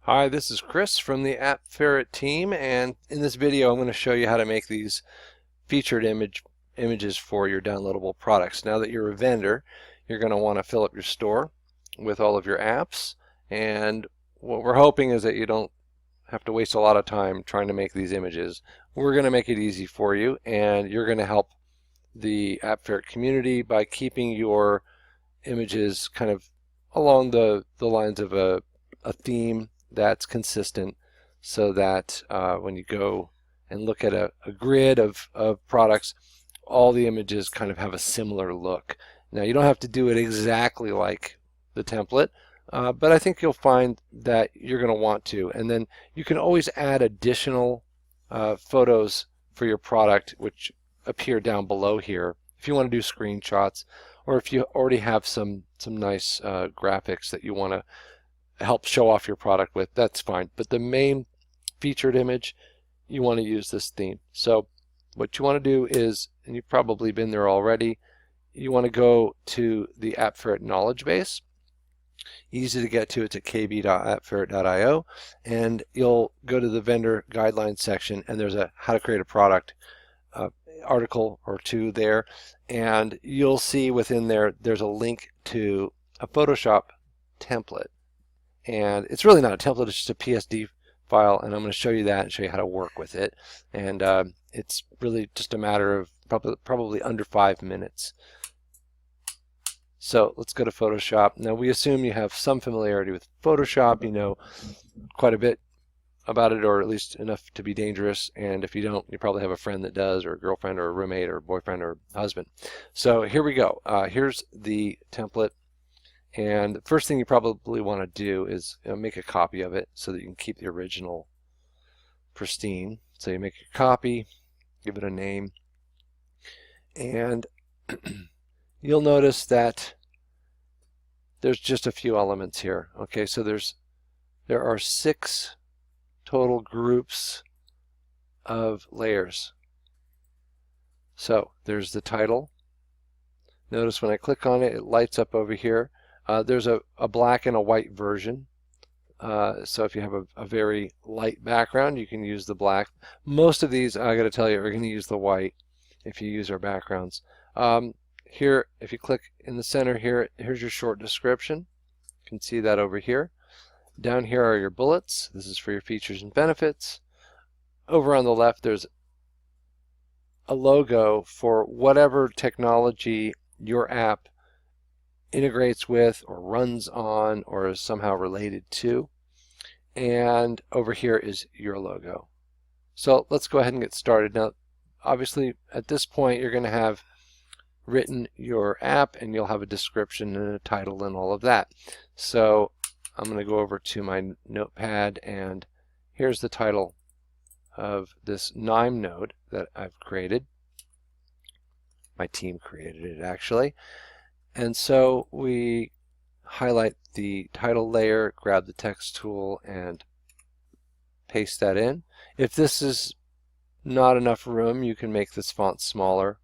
Hi, this is Chris from the AppFerret team, and in this video I'm going to show you how to make these featured images for your downloadable products. Now that you're a vendor, you're going to want to fill up your store with all of your apps, and what we're hoping is that you don't have to waste a lot of time trying to make these images. We're going to make it easy for you, and you're going to help the AppFerret community by keeping your images kind of along the lines of a theme that's consistent, so that when you go and look at a grid of products, all the images kind of have a similar look. Now, you don't have to do it exactly like the template, but I think you'll find that you're going to want to. And then you can always add additional photos for your product, which appear down below here if you want to do screenshots, or if you already have some nice graphics that you want to help show off your product with, that's fine. But the main featured image, you want to use this theme. So what you want to do is, and you've probably been there already, you want to go to the AppFerret knowledge base. Easy to get to. It's at kb.appferret.io, and you'll go to the vendor guidelines section, and there's a how to create a product article or two there, and you'll see within there's a link to a Photoshop template. And it's really not a template, it's just a PSD file, and I'm going to show you that and show you how to work with it. And it's really just a matter of probably under 5 minutes. So let's go to Photoshop. Now, we assume you have some familiarity with Photoshop, you know quite a bit about it, or at least enough to be dangerous. And if you don't, you probably have a friend that does, or a girlfriend, or a roommate, or a boyfriend, or husband. So here we go. Here's the template. And the first thing you probably want to do is make a copy of it so that you can keep the original pristine. So you make a copy, give it a name, and you'll notice that there's just a few elements here. Okay, so there are 6 total groups of layers. So there's the title. Notice when I click on it, it lights up over here. There's a black and a white version. So if you have a very light background, you can use the black. Most of these, I got to tell you, are going to use the white if you use our backgrounds. Here, if you click in the center here, here's your short description. You can see that over here. Down here are your bullets. This is for your features and benefits. Over on the left, there's a logo for whatever technology your app integrates with, or runs on, or is somehow related to. And over here is your logo. So let's go ahead and get started. Now, obviously, at this point, you're going to have written your app, and you'll have a description and a title and all of that. So I'm going to go over to my notepad, and here's the title of this NIME node that I've created. My team created it, actually. And so we highlight the title layer, grab the text tool, and paste that in. If this is not enough room, you can make this font smaller.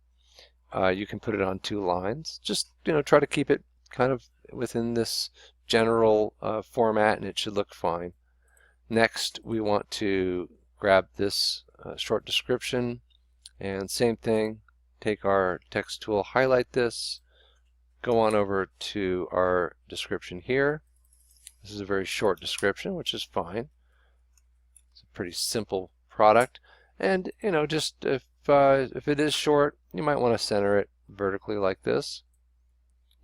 You can put it on 2 lines. Just try to keep it kind of within this general format, and it should look fine. Next, we want to grab this short description, and same thing, take our text tool, highlight this, go on over to our description here. This is a very short description, which is fine. It's a pretty simple product. And just if it is short, you might want to center it vertically like this.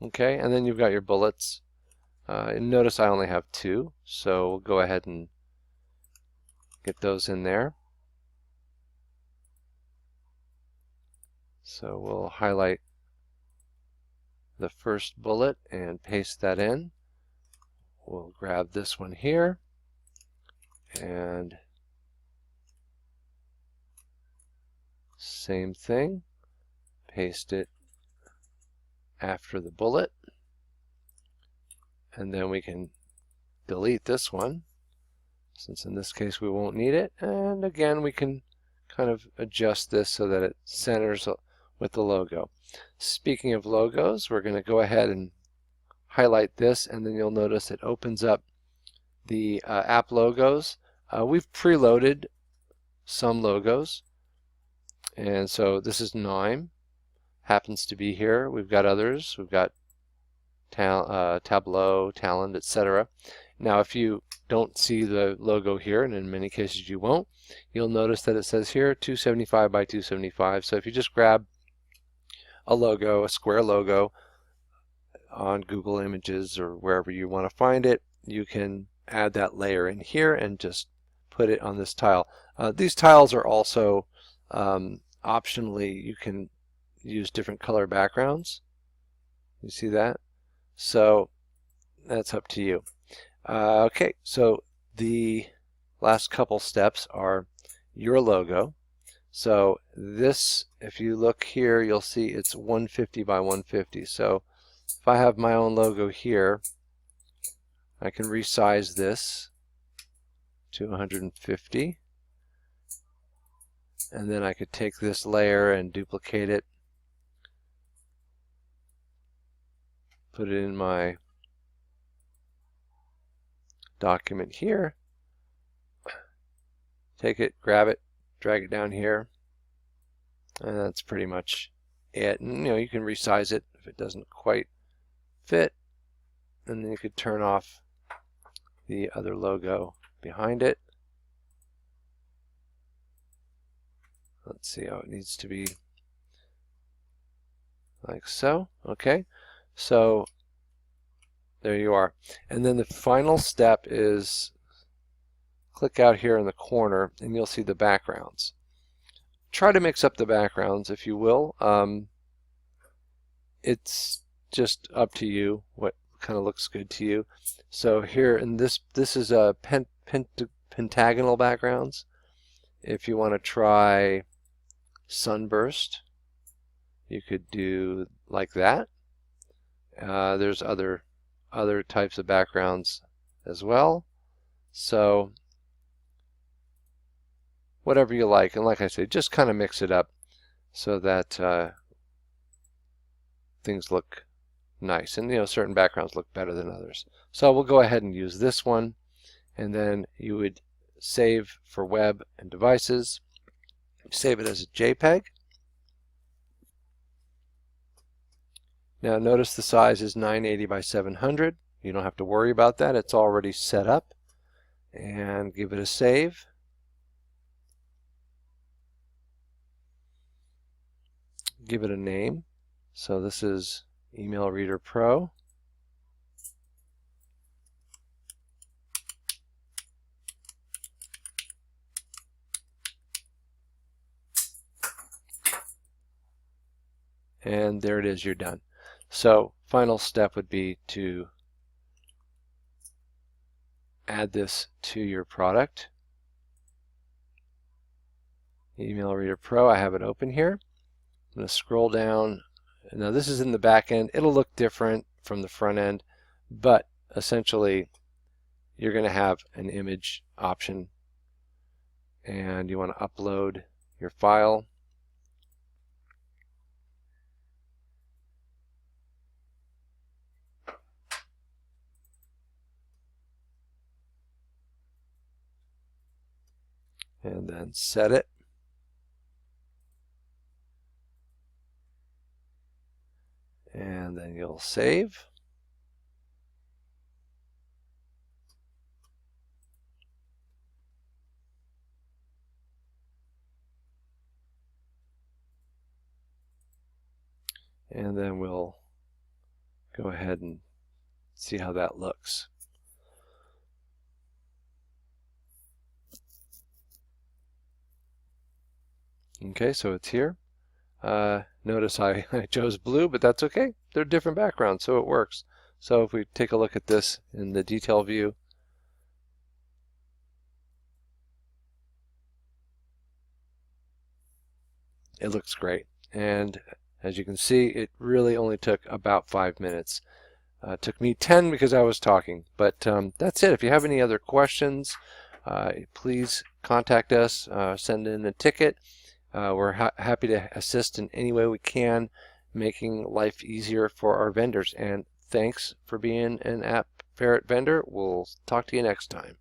Okay, and then you've got your bullets. And notice I only have 2, so we'll go ahead and get those in there. So we'll highlight the first bullet and paste that in. We'll grab this one here and same thing, paste it after the bullet, and then we can delete this one, since in this case we won't need it. And again, we can kind of adjust this so that it centers with the logo. Speaking of logos, we're going to go ahead and highlight this, and then you'll notice it opens up the app logos. We've preloaded some logos, and so this is Nime, happens to be here. We've got others. We've got Tableau, Talent, etc. Now if you don't see the logo here, and in many cases you won't, you'll notice that it says here 275 by 275. So if you just grab a logo, a square logo on Google Images or wherever you want to find it, you can add that layer in here and just put it on this tile. These tiles are also optionally, you can use different color backgrounds. You see that? So that's up to you. Okay, so the last couple steps are your logo. So this, if you look here, you'll see it's 150 by 150. So if I have my own logo here, I can resize this to 150. And then I could take this layer and duplicate it, put it in my document here, take it, grab it, drag it down here, and that's pretty much it. And you can resize it if it doesn't quite fit, and then you could turn off the other logo behind it. Let's see how it needs to be, like so. Okay, so there you are. And then the final step is click out here in the corner and you'll see the backgrounds. Try to mix up the backgrounds if you will. It's just up to you what kind of looks good to you. So here in this is a pentagonal backgrounds. If you want to try sunburst, you could do like that. There's other types of backgrounds as well. So whatever you like, and like I say, just kind of mix it up so that things look nice. And certain backgrounds look better than others. So we'll go ahead and use this one, and then you would save for web and devices. Save it as a JPEG. Now notice the size is 980 by 700. You don't have to worry about that. It's already set up. And give it a save. Give it a name. So this is Email Reader Pro. And there it is, you're done. So final step would be to add this to your product. Email Reader Pro, I have it open here. I'm going to scroll down. Now this is in the back end. It'll look different from the front end, but essentially you're going to have an image option and you want to upload your file. And then set it. And then you'll save. And then we'll go ahead and see how that looks. Okay, so it's here. Notice I chose blue, but that's okay. They're different backgrounds, so it works. So if we take a look at this in the detail view, it looks great. And as you can see, it really only took about 5 minutes. It took me 10 because I was talking. But that's it. If you have any other questions, please contact us, send in a ticket. We're happy to assist in any way we can, making life easier for our vendors. And thanks for being an AppFerret vendor. We'll talk to you next time.